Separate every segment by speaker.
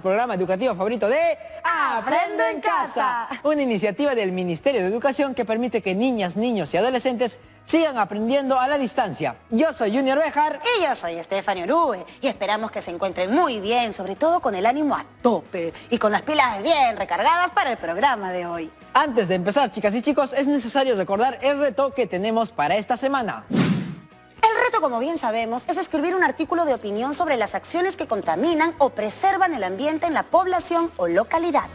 Speaker 1: programa educativo favorito de
Speaker 2: ¡Aprendo en casa!
Speaker 1: Una iniciativa del Ministerio de Educación que permite que niñas, niños y adolescentes sigan aprendiendo a la distancia. Yo soy Junior Bejar.
Speaker 2: Y yo soy Stephanie Orue. Y esperamos que se encuentren muy bien, sobre todo con el ánimo a tope y con las pilas bien recargadas para el programa de hoy.
Speaker 1: Antes de empezar, chicas y chicos, es necesario recordar el reto que tenemos para esta semana.
Speaker 2: El reto, como bien sabemos, es escribir un artículo de opinión sobre las acciones que contaminan o preservan el ambiente en la población o localidad.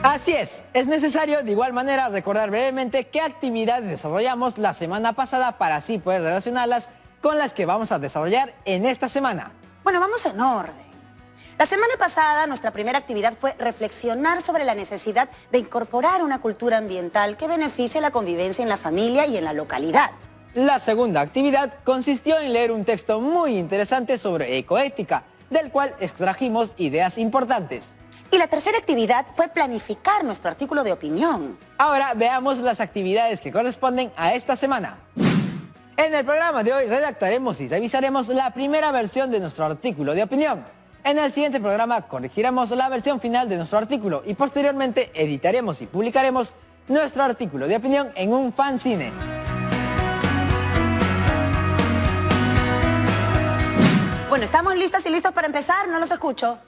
Speaker 1: Así es necesario de igual manera recordar brevemente qué actividades desarrollamos la semana pasada para así poder relacionarlas con las que vamos a desarrollar en esta semana.
Speaker 2: Bueno, vamos en orden. La semana pasada nuestra primera actividad fue reflexionar sobre la necesidad de incorporar una cultura ambiental que beneficie la convivencia en la familia y en la localidad.
Speaker 1: La segunda actividad consistió en leer un texto muy interesante sobre ecoética, del cual extrajimos ideas importantes.
Speaker 2: Y la tercera actividad fue planificar nuestro artículo de opinión.
Speaker 1: Ahora veamos las actividades que corresponden a esta semana. En el programa de hoy redactaremos y revisaremos la primera versión de nuestro artículo de opinión. En el siguiente programa corregiremos la versión final de nuestro artículo y posteriormente editaremos y publicaremos nuestro artículo de opinión en un fanzine.
Speaker 2: Bueno, ¿estamos listas y listos para empezar? No los escucho.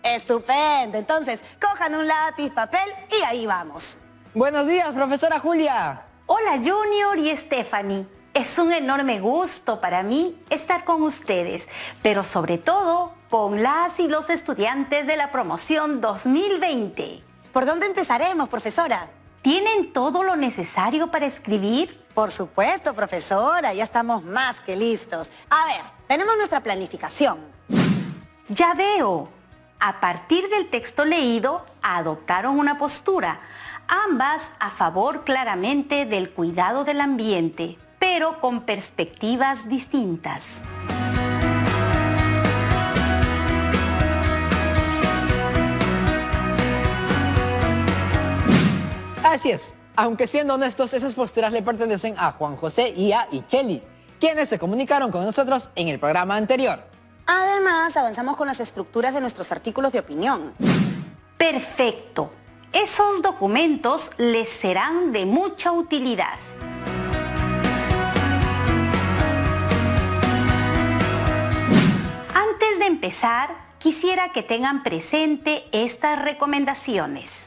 Speaker 2: Estupendo. Entonces, cojan un lápiz, papel y ahí vamos.
Speaker 1: Buenos días, profesora Julia.
Speaker 3: Hola, Junior y Stephanie. Es un enorme gusto para mí estar con ustedes, pero sobre todo con las y los estudiantes de la promoción 2020.
Speaker 2: ¿Por dónde empezaremos, profesora?
Speaker 3: ¿Tienen todo lo necesario para escribir?
Speaker 2: Por supuesto, profesora, ya estamos más que listos. A ver, tenemos nuestra planificación.
Speaker 3: Ya veo. A partir del texto leído, adoptaron una postura, ambas a favor claramente del cuidado del ambiente, pero con perspectivas distintas.
Speaker 1: Así es, aunque siendo honestos, esas posturas le pertenecen a Juan José y a Icheli, quienes se comunicaron con nosotros en el programa anterior.
Speaker 2: Además, avanzamos con las estructuras de nuestros artículos de opinión.
Speaker 3: Perfecto. Esos documentos les serán de mucha utilidad. Antes de empezar, quisiera que tengan presente estas recomendaciones.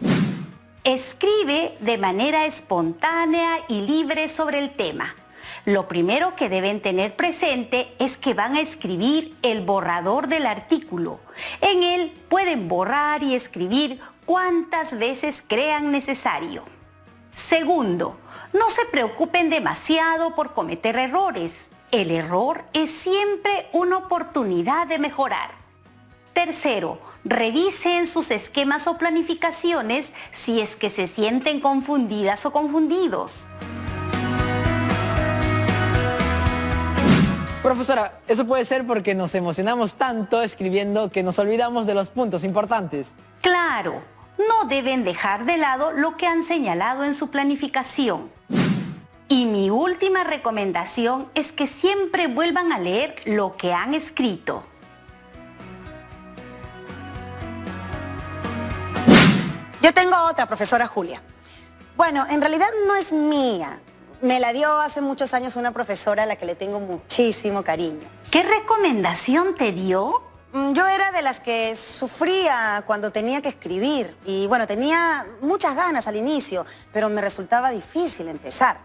Speaker 3: Escribe de manera espontánea y libre sobre el tema. Lo primero que deben tener presente es que van a escribir el borrador del artículo. En él pueden borrar y escribir cuantas veces crean necesario. Segundo, no se preocupen demasiado por cometer errores. El error es siempre una oportunidad de mejorar. Tercero, revisen sus esquemas o planificaciones si es que se sienten confundidas o confundidos.
Speaker 1: Profesora, eso puede ser porque nos emocionamos tanto escribiendo que nos olvidamos de los puntos importantes.
Speaker 3: Claro, no deben dejar de lado lo que han señalado en su planificación. Y mi última recomendación es que siempre vuelvan a leer lo que han escrito.
Speaker 2: Yo tengo otra, profesora Julia. Bueno, en realidad no es mía. Me la dio hace muchos años una profesora a la que le tengo muchísimo cariño.
Speaker 3: ¿Qué recomendación te dio?
Speaker 2: Yo era de las que sufría cuando tenía que escribir. Y bueno, tenía muchas ganas al inicio, pero me resultaba difícil empezar.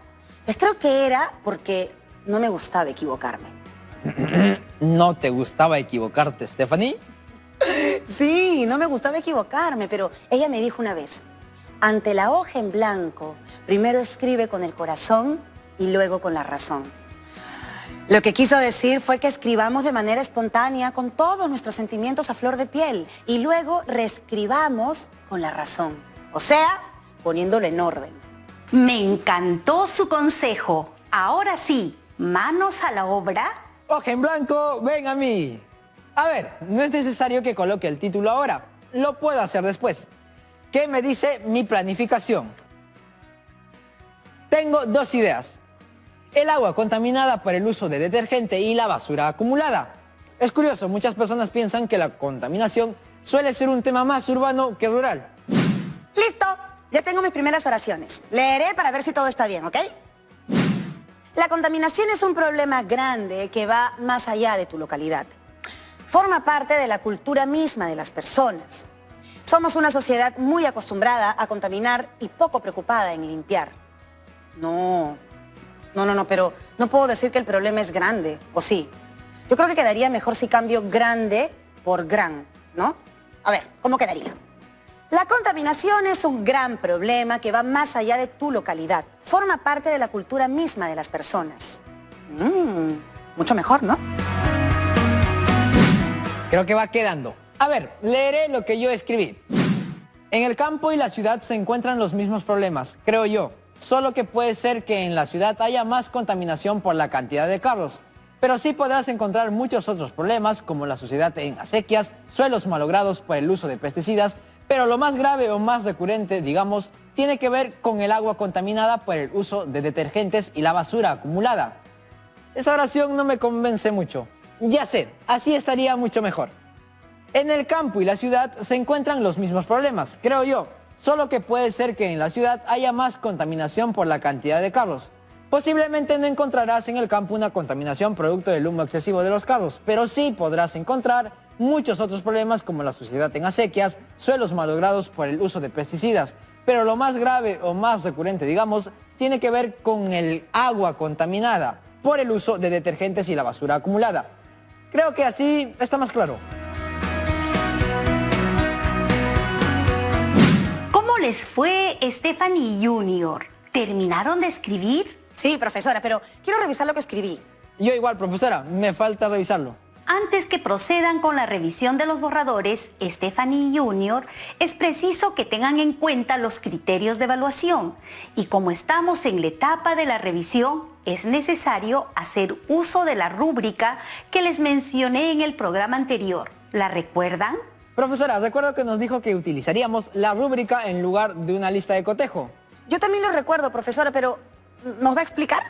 Speaker 2: Pues creo que era porque no me gustaba equivocarme.
Speaker 1: ¿No te gustaba equivocarte, Stephanie?
Speaker 2: Sí, no me gustaba equivocarme, pero ella me dijo una vez: ante la hoja en blanco, primero escribe con el corazón y luego con la razón. Lo que quiso decir fue que escribamos de manera espontánea con todos nuestros sentimientos a flor de piel y luego reescribamos con la razón, o sea, poniéndolo en orden.
Speaker 3: Me encantó su consejo. Ahora sí, manos a la obra.
Speaker 1: Hoja en blanco, ven a mí. A ver, no es necesario que coloque el título ahora, lo puedo hacer después. ¿Qué me dice mi planificación? Tengo dos ideas. El agua contaminada por el uso de detergente y la basura acumulada. Es curioso, muchas personas piensan que la contaminación suele ser un tema más urbano que rural.
Speaker 2: ¡Listo! Ya tengo mis primeras oraciones. Leeré para ver si todo está bien, ¿ok? La contaminación es un problema grande que va más allá de tu localidad. Forma parte de la cultura misma de las personas. Somos una sociedad muy acostumbrada a contaminar y poco preocupada en limpiar. No, pero no puedo decir que el problema es grande, ¿o sí? Yo creo que quedaría mejor si cambio grande por gran, ¿no? A ver, ¿cómo quedaría? La contaminación es un gran problema que va más allá de tu localidad. Forma parte de la cultura misma de las personas. Mucho mejor, ¿no?
Speaker 1: Creo que va quedando. A ver, leeré lo que yo escribí. En el campo y la ciudad se encuentran los mismos problemas, creo yo. Solo que puede ser que en la ciudad haya más contaminación por la cantidad de carros. Pero sí podrás encontrar muchos otros problemas como la suciedad en acequias, suelos malogrados por el uso de pesticidas, pero lo más grave o más recurrente, digamos, tiene que ver con el agua contaminada por el uso de detergentes y la basura acumulada. Esa oración no me convence mucho. Ya sé, así estaría mucho mejor. En el campo y la ciudad se encuentran los mismos problemas, creo yo, solo que puede ser que en la ciudad haya más contaminación por la cantidad de carros. Posiblemente no encontrarás en el campo una contaminación producto del humo excesivo de los carros, pero sí podrás encontrar muchos otros problemas como la suciedad en acequias, suelos malogrados por el uso de pesticidas. Pero lo más grave o más recurrente, digamos, tiene que ver con el agua contaminada por el uso de detergentes y la basura acumulada. Creo que así está más claro.
Speaker 3: ¿Cómo les fue, Stephanie Junior? ¿Terminaron de escribir?
Speaker 2: Sí, profesora, pero quiero revisar lo que escribí.
Speaker 1: Yo igual, profesora, me falta revisarlo.
Speaker 3: Antes que procedan con la revisión de los borradores, Stephanie Junior, es preciso que tengan en cuenta los criterios de evaluación. Y como estamos en la etapa de la revisión, es necesario hacer uso de la rúbrica que les mencioné en el programa anterior. ¿La recuerdan?
Speaker 1: Profesora, recuerdo que nos dijo que utilizaríamos la rúbrica en lugar de una lista de cotejo.
Speaker 2: Yo también lo recuerdo, profesora, pero ¿nos va a explicar?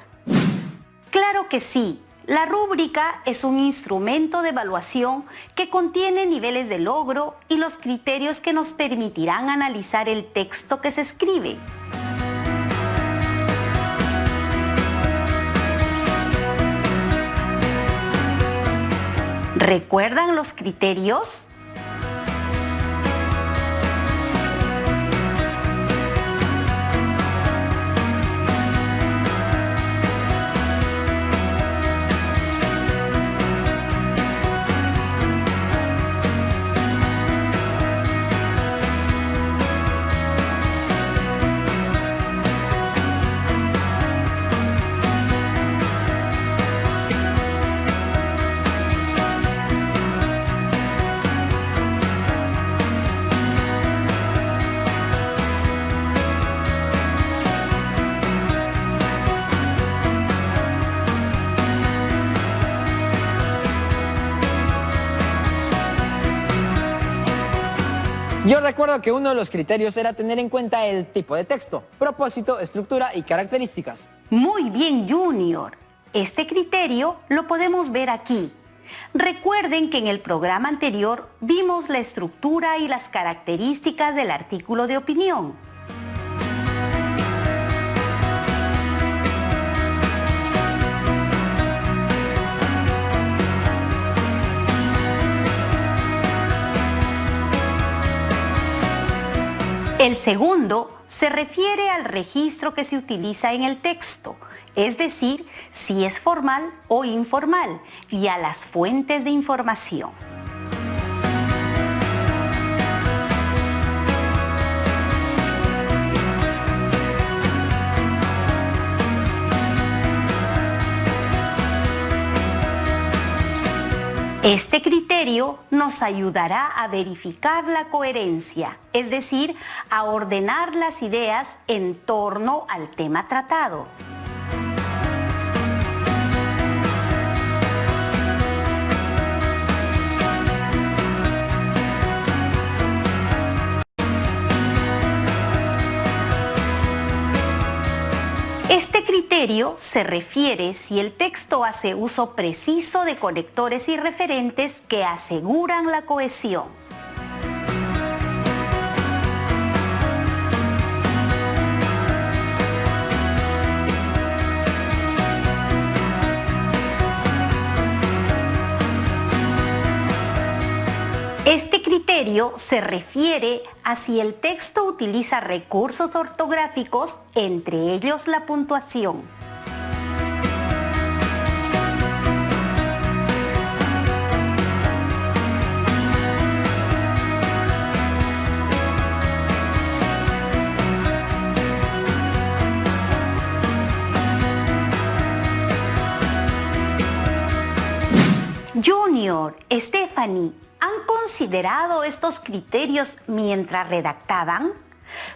Speaker 3: Claro que sí. La rúbrica es un instrumento de evaluación que contiene niveles de logro y los criterios que nos permitirán analizar el texto que se escribe. ¿Recuerdan los criterios?
Speaker 1: Yo recuerdo que uno de los criterios era tener en cuenta el tipo de texto, propósito, estructura y características.
Speaker 3: Muy bien, Junior. Este criterio lo podemos ver aquí. Recuerden que en el programa anterior vimos la estructura y las características del artículo de opinión. El segundo se refiere al registro que se utiliza en el texto, es decir, si es formal o informal, y a las fuentes de información. Este criterio nos ayudará a verificar la coherencia, es decir, a ordenar las ideas en torno al tema tratado. Este criterio se refiere si el texto hace uso preciso de conectores y referentes que aseguran la cohesión. Este criterio se refiere a si el texto utiliza recursos ortográficos, entre ellos la puntuación. Junior, Stephanie, ¿han considerado estos criterios mientras redactaban?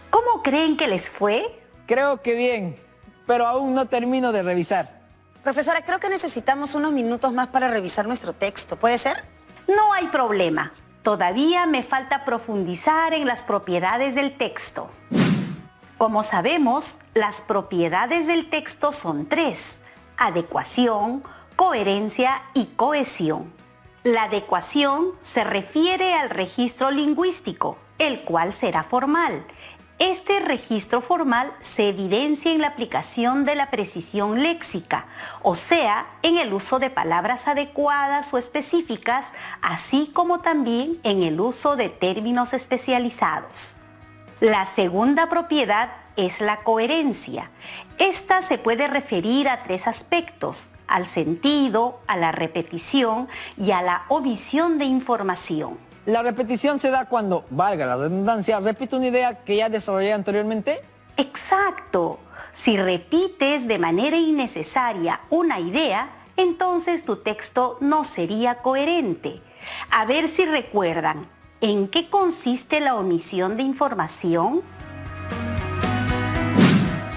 Speaker 3: ¿Cómo creen que les fue?
Speaker 1: Creo que bien, pero aún no termino de revisar.
Speaker 2: Profesora, creo que necesitamos unos minutos más para revisar nuestro texto. ¿Puede ser?
Speaker 3: No hay problema. Todavía me falta profundizar en las propiedades del texto. Como sabemos, las propiedades del texto son 3: adecuación, coherencia y cohesión. La adecuación se refiere al registro lingüístico, el cual será formal. Este registro formal se evidencia en la aplicación de la precisión léxica, o sea, en el uso de palabras adecuadas o específicas, así como también en el uso de términos especializados. La segunda propiedad es la coherencia. Esta se puede referir a 3 aspectos: al sentido, a la repetición y a la omisión de información.
Speaker 1: La repetición se da cuando, valga la redundancia, repito una idea que ya desarrollé anteriormente.
Speaker 3: Exacto. Si repites de manera innecesaria una idea, entonces tu texto no sería coherente. A ver si recuerdan, ¿en qué consiste la omisión de información?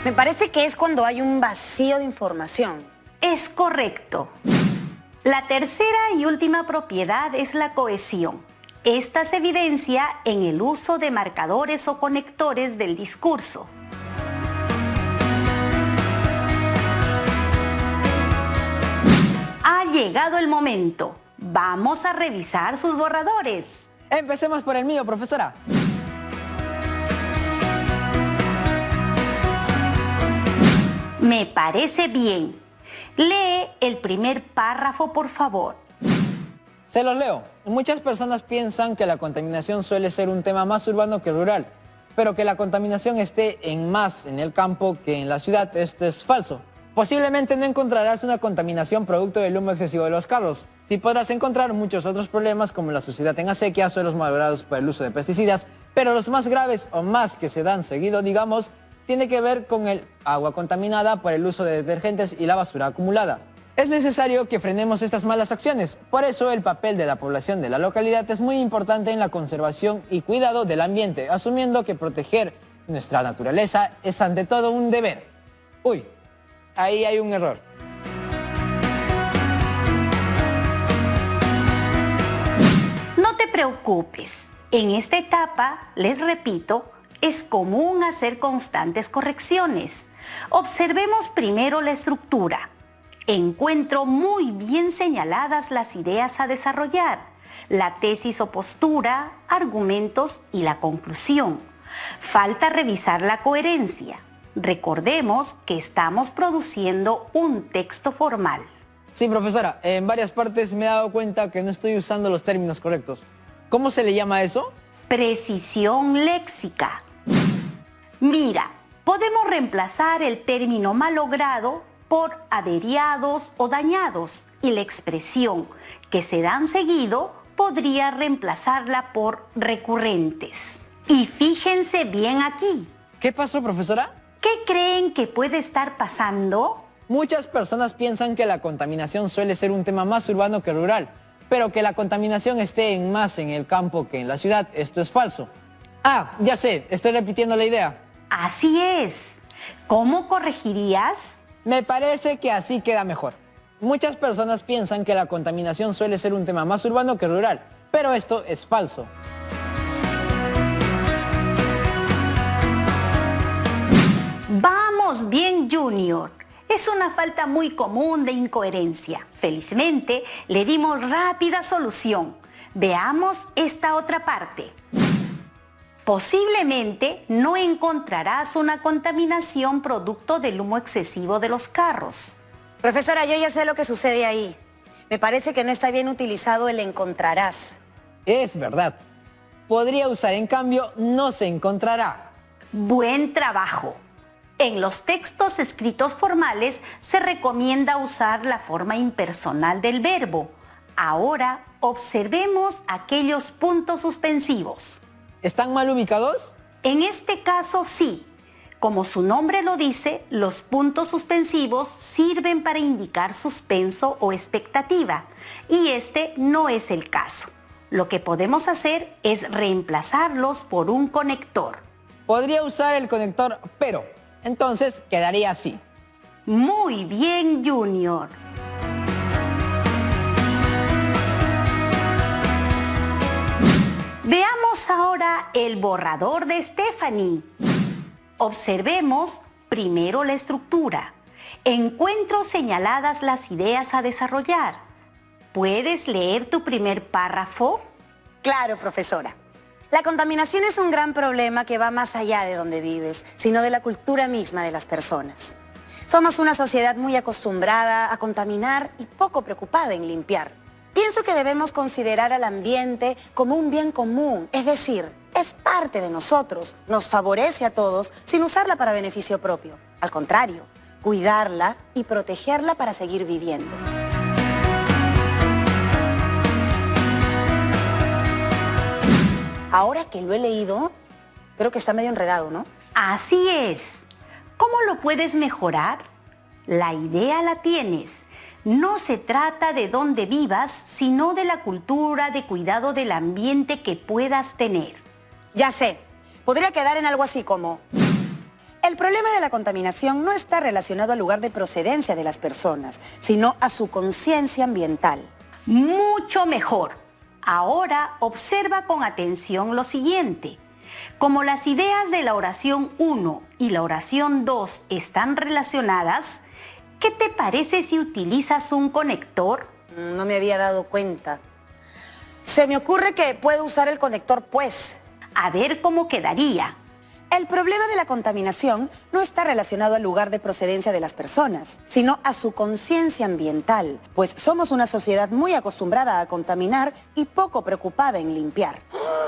Speaker 2: Me parece que es cuando hay un vacío de información.
Speaker 3: Es correcto. La tercera y última propiedad es la cohesión. Esta se evidencia en el uso de marcadores o conectores del discurso. Ha llegado el momento. Vamos a revisar sus borradores.
Speaker 1: Empecemos por el mío, profesora.
Speaker 3: Me parece bien. Lee el primer párrafo, por favor.
Speaker 1: Se los leo. Muchas personas piensan que la contaminación suele ser un tema más urbano que rural, pero que la contaminación esté más en el campo que en la ciudad. Esto es falso. Posiblemente no encontrarás una contaminación producto del humo excesivo de los carros. Sí podrás encontrar muchos otros problemas como la suciedad en acequias, suelos malogrado por el uso de pesticidas, pero los más graves o más que se dan seguido, digamos, tiene que ver con el agua contaminada por el uso de detergentes y la basura acumulada. Es necesario que frenemos estas malas acciones. Por eso el papel de la población de la localidad es muy importante en la conservación y cuidado del ambiente, asumiendo que proteger nuestra naturaleza es ante todo un deber. Uy, ahí hay un error.
Speaker 3: No te preocupes. En esta etapa, les repito, es común hacer constantes correcciones. Observemos primero la estructura. Encuentro muy bien señaladas las ideas a desarrollar, la tesis o postura, argumentos y la conclusión. Falta revisar la coherencia. Recordemos que estamos produciendo un texto formal.
Speaker 1: Sí, profesora, en varias partes me he dado cuenta que no estoy usando los términos correctos. ¿Cómo se le llama eso?
Speaker 3: Precisión léxica. Mira, podemos reemplazar el término malogrado por averiados o dañados y la expresión que se dan seguido podría reemplazarla por recurrentes. Y fíjense bien aquí.
Speaker 1: ¿Qué pasó, profesora?
Speaker 3: ¿Qué creen que puede estar pasando?
Speaker 1: Muchas personas piensan que la contaminación suele ser un tema más urbano que rural, pero que la contaminación esté más en el campo que en la ciudad. Esto es falso. Ah, ya sé, estoy repitiendo la idea.
Speaker 3: Así es. ¿Cómo corregirías?
Speaker 1: Me parece que así queda mejor. Muchas personas piensan que la contaminación suele ser un tema más urbano que rural, pero esto es falso.
Speaker 3: Vamos Vamos bien, Junior. Es una falta muy común de incoherencia. Felizmente, le dimos rápida solución. Veamos esta otra parte. Posiblemente no encontrarás una contaminación producto del humo excesivo de los carros.
Speaker 2: Profesora, yo ya sé lo que sucede ahí. Me parece que no está bien utilizado el encontrarás.
Speaker 1: Es verdad. Podría usar, en cambio, no se encontrará.
Speaker 3: Buen trabajo. En los textos escritos formales se recomienda usar la forma impersonal del verbo. Ahora observemos aquellos puntos suspensivos.
Speaker 1: ¿Están mal ubicados?
Speaker 3: En este caso sí. Como su nombre lo dice, los puntos suspensivos sirven para indicar suspenso o expectativa. Y este no es el caso. Lo que podemos hacer es reemplazarlos por un conector.
Speaker 1: Podría usar el conector pero. Entonces quedaría así.
Speaker 3: Muy bien, Junior. Veamos ahora el borrador de Stephanie. Observemos primero la estructura. Encuentro señaladas las ideas a desarrollar. ¿Puedes leer tu primer párrafo?
Speaker 2: Claro, profesora. La contaminación es un gran problema que va más allá de donde vives, sino de la cultura misma de las personas. Somos una sociedad muy acostumbrada a contaminar y poco preocupada en limpiar. Pienso que debemos considerar al ambiente como un bien común, es decir, es parte de nosotros, nos favorece a todos sin usarla para beneficio propio. Al contrario, cuidarla y protegerla para seguir viviendo. Ahora que lo he leído, creo que está medio enredado, ¿no?
Speaker 3: Así es. ¿Cómo lo puedes mejorar? La idea la tienes. No se trata de dónde vivas, sino de la cultura de cuidado del ambiente que puedas tener.
Speaker 2: Ya sé, podría quedar en algo así como: el problema de la contaminación no está relacionado al lugar de procedencia de las personas, sino a su conciencia ambiental.
Speaker 3: Mucho mejor. Ahora observa con atención lo siguiente. Como las ideas de la oración 1 y la oración 2 están relacionadas, ¿qué te parece si utilizas un conector?
Speaker 2: No me había dado cuenta. Se me ocurre que puedo usar el conector pues.
Speaker 3: A ver cómo quedaría.
Speaker 2: El problema de la contaminación no está relacionado al lugar de procedencia de las personas, sino a su conciencia ambiental, pues somos una sociedad muy acostumbrada a contaminar y poco preocupada en limpiar.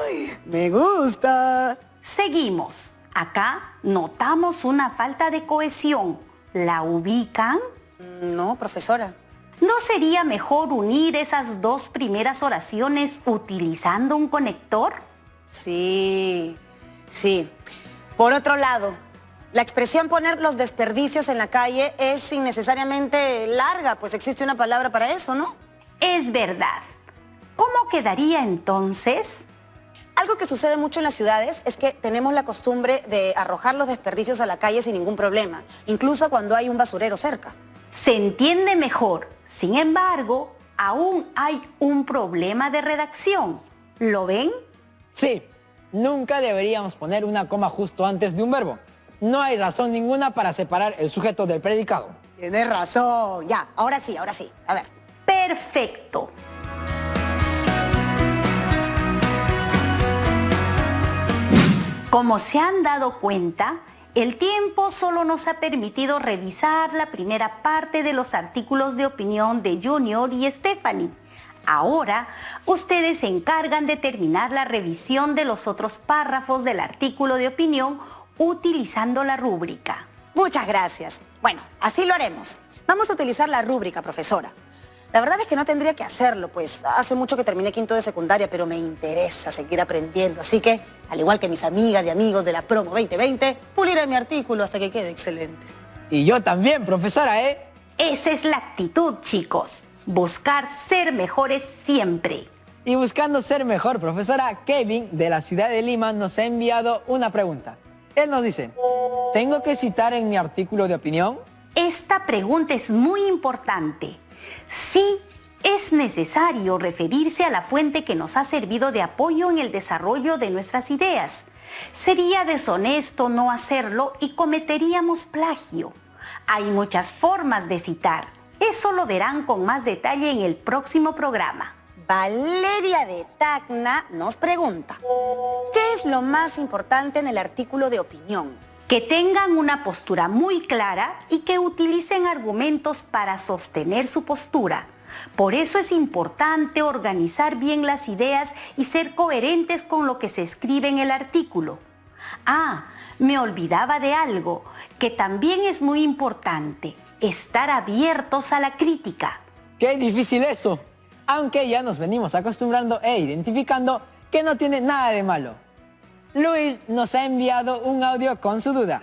Speaker 2: ¡Ay, me gusta!
Speaker 3: Seguimos. Acá notamos una falta de cohesión. ¿La ubican?
Speaker 2: No, profesora.
Speaker 3: ¿No sería mejor unir esas dos primeras oraciones utilizando un conector?
Speaker 2: Sí. Por otro lado, la expresión poner los desperdicios en la calle es innecesariamente larga, pues existe una palabra para eso, ¿no?
Speaker 3: Es verdad. ¿Cómo quedaría entonces?
Speaker 2: Algo que sucede mucho en las ciudades es que tenemos la costumbre de arrojar los desperdicios a la calle sin ningún problema, incluso cuando hay un basurero cerca.
Speaker 3: Se entiende mejor. Sin embargo, aún hay un problema de redacción. ¿Lo ven?
Speaker 1: Sí. Nunca deberíamos poner una coma justo antes de un verbo. No hay razón ninguna para separar el sujeto del predicado.
Speaker 2: Tienes razón. Ya, ahora sí. A ver.
Speaker 3: Perfecto. Como se han dado cuenta, el tiempo solo nos ha permitido revisar la primera parte de los artículos de opinión de Junior y Stephanie. Ahora, ustedes se encargan de terminar la revisión de los otros párrafos del artículo de opinión utilizando la rúbrica.
Speaker 2: Muchas gracias. Bueno, así lo haremos. Vamos a utilizar la rúbrica, profesora. La verdad es que no tendría que hacerlo, pues hace mucho que terminé quinto de secundaria, pero me interesa seguir aprendiendo. Así que, al igual que mis amigas y amigos de la promo 2020, puliré mi artículo hasta que quede excelente.
Speaker 1: Y yo también, profesora, ¿eh?
Speaker 3: Esa es la actitud, chicos. Buscar ser mejores siempre.
Speaker 1: Y buscando ser mejor, profesora, Kevin de la ciudad de Lima nos ha enviado una pregunta. Él nos dice: ¿tengo que citar en mi artículo de opinión?
Speaker 3: Esta pregunta es muy importante. Sí, es necesario referirse a la fuente que nos ha servido de apoyo en el desarrollo de nuestras ideas. Sería deshonesto no hacerlo y cometeríamos plagio. Hay muchas formas de citar. Eso lo verán con más detalle en el próximo programa.
Speaker 2: Valeria de Tacna nos pregunta, ¿qué es lo más importante en el artículo de opinión?
Speaker 3: Que tengan una postura muy clara y que utilicen argumentos para sostener su postura. Por eso es importante organizar bien las ideas y ser coherentes con lo que se escribe en el artículo. Me olvidaba de algo, que también es muy importante, estar abiertos a la crítica.
Speaker 1: ¡Qué difícil eso! Aunque ya nos venimos acostumbrando e identificando que no tiene nada de malo. Luis nos ha enviado un audio con su duda.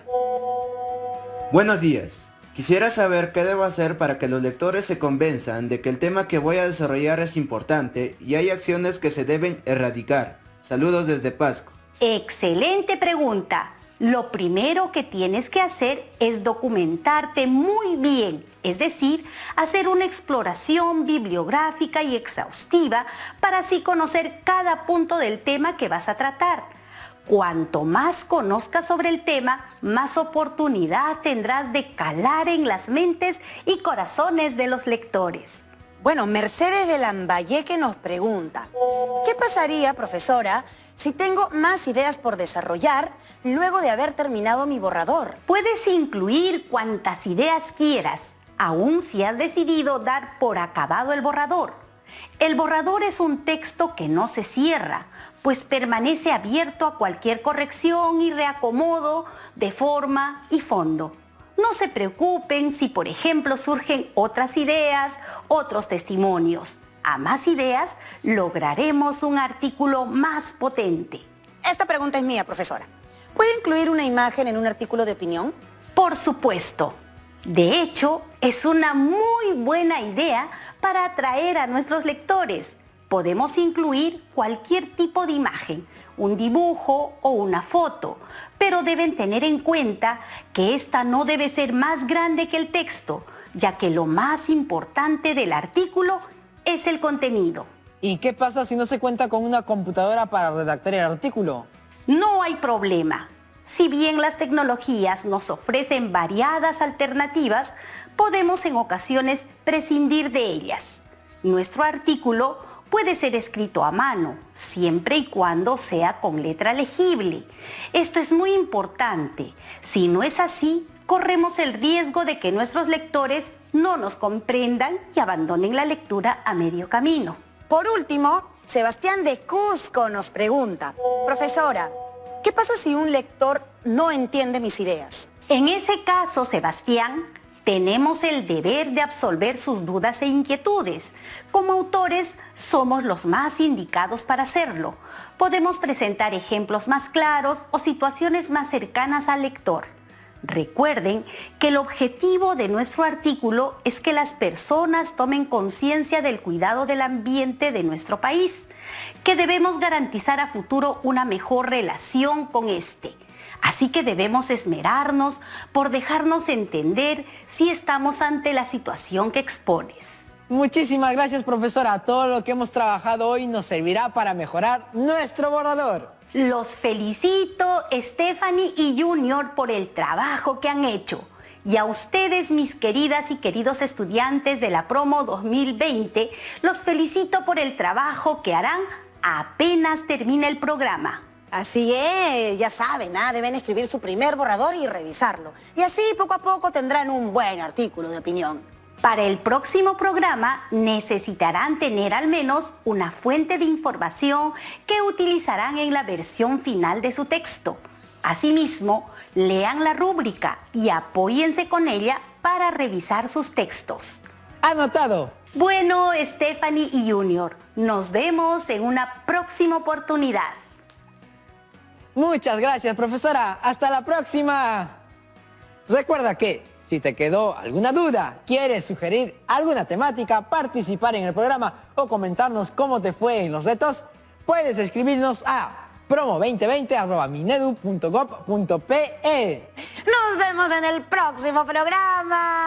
Speaker 4: Buenos días. Quisiera saber qué debo hacer para que los lectores se convenzan de que el tema que voy a desarrollar es importante y hay acciones que se deben erradicar. Saludos desde Pasco.
Speaker 3: Excelente pregunta. Lo primero que tienes que hacer es documentarte muy bien, es decir, hacer una exploración bibliográfica y exhaustiva para así conocer cada punto del tema que vas a tratar. Cuanto más conozcas sobre el tema, más oportunidad tendrás de calar en las mentes y corazones de los lectores.
Speaker 2: Bueno, Mercedes de Lambayeque nos pregunta, ¿qué pasaría, profesora, si tengo más ideas por desarrollar luego de haber terminado mi borrador?
Speaker 3: Puedes incluir cuantas ideas quieras, aun si has decidido dar por acabado el borrador. El borrador es un texto que no se cierra, pues permanece abierto a cualquier corrección y reacomodo de forma y fondo. No se preocupen si, por ejemplo, surgen otras ideas, otros testimonios. A más ideas, lograremos un artículo más potente.
Speaker 2: Esta pregunta es mía, profesora. ¿Puede incluir una imagen en un artículo de opinión?
Speaker 3: Por supuesto. De hecho, es una muy buena idea para atraer a nuestros lectores. Podemos incluir cualquier tipo de imagen, un dibujo o una foto, pero deben tener en cuenta que esta no debe ser más grande que el texto, ya que lo más importante del artículo es el contenido.
Speaker 1: ¿Y qué pasa si no se cuenta con una computadora para redactar el artículo?
Speaker 3: No hay problema. Si bien las tecnologías nos ofrecen variadas alternativas, podemos en ocasiones prescindir de ellas. Nuestro artículo puede ser escrito a mano, siempre y cuando sea con letra legible. Esto es muy importante. Si no es así, corremos el riesgo de que nuestros lectores no nos comprendan y abandonen la lectura a medio camino.
Speaker 2: Por último, Sebastián de Cusco nos pregunta, profesora, ¿qué pasa si un lector no entiende mis ideas?
Speaker 3: En ese caso, Sebastián, tenemos el deber de absolver sus dudas e inquietudes. Como autores, somos los más indicados para hacerlo. Podemos presentar ejemplos más claros o situaciones más cercanas al lector. Recuerden que el objetivo de nuestro artículo es que las personas tomen conciencia del cuidado del ambiente de nuestro país, que debemos garantizar a futuro una mejor relación con este. Así que debemos esmerarnos por dejarnos entender si estamos ante la situación que expones.
Speaker 1: Muchísimas gracias, profesora. Todo lo que hemos trabajado hoy nos servirá para mejorar nuestro borrador.
Speaker 3: Los felicito, Stephanie y Junior, por el trabajo que han hecho. Y a ustedes, mis queridas y queridos estudiantes de la promo 2020, los felicito por el trabajo que harán apenas termine el programa.
Speaker 2: Así es, ya saben, deben escribir su primer borrador y revisarlo. Y así poco a poco tendrán un buen artículo de opinión.
Speaker 3: Para el próximo programa necesitarán tener al menos una fuente de información que utilizarán en la versión final de su texto. Asimismo, lean la rúbrica y apóyense con ella para revisar sus textos.
Speaker 1: Anotado.
Speaker 3: Bueno, Stephanie y Junior, nos vemos en una próxima oportunidad.
Speaker 1: Muchas gracias, profesora. Hasta la próxima. Recuerda que si te quedó alguna duda, quieres sugerir alguna temática, participar en el programa o comentarnos cómo te fue en los retos, puedes escribirnos a promo2020@minedu.gov.pe.
Speaker 2: Nos vemos en el próximo programa.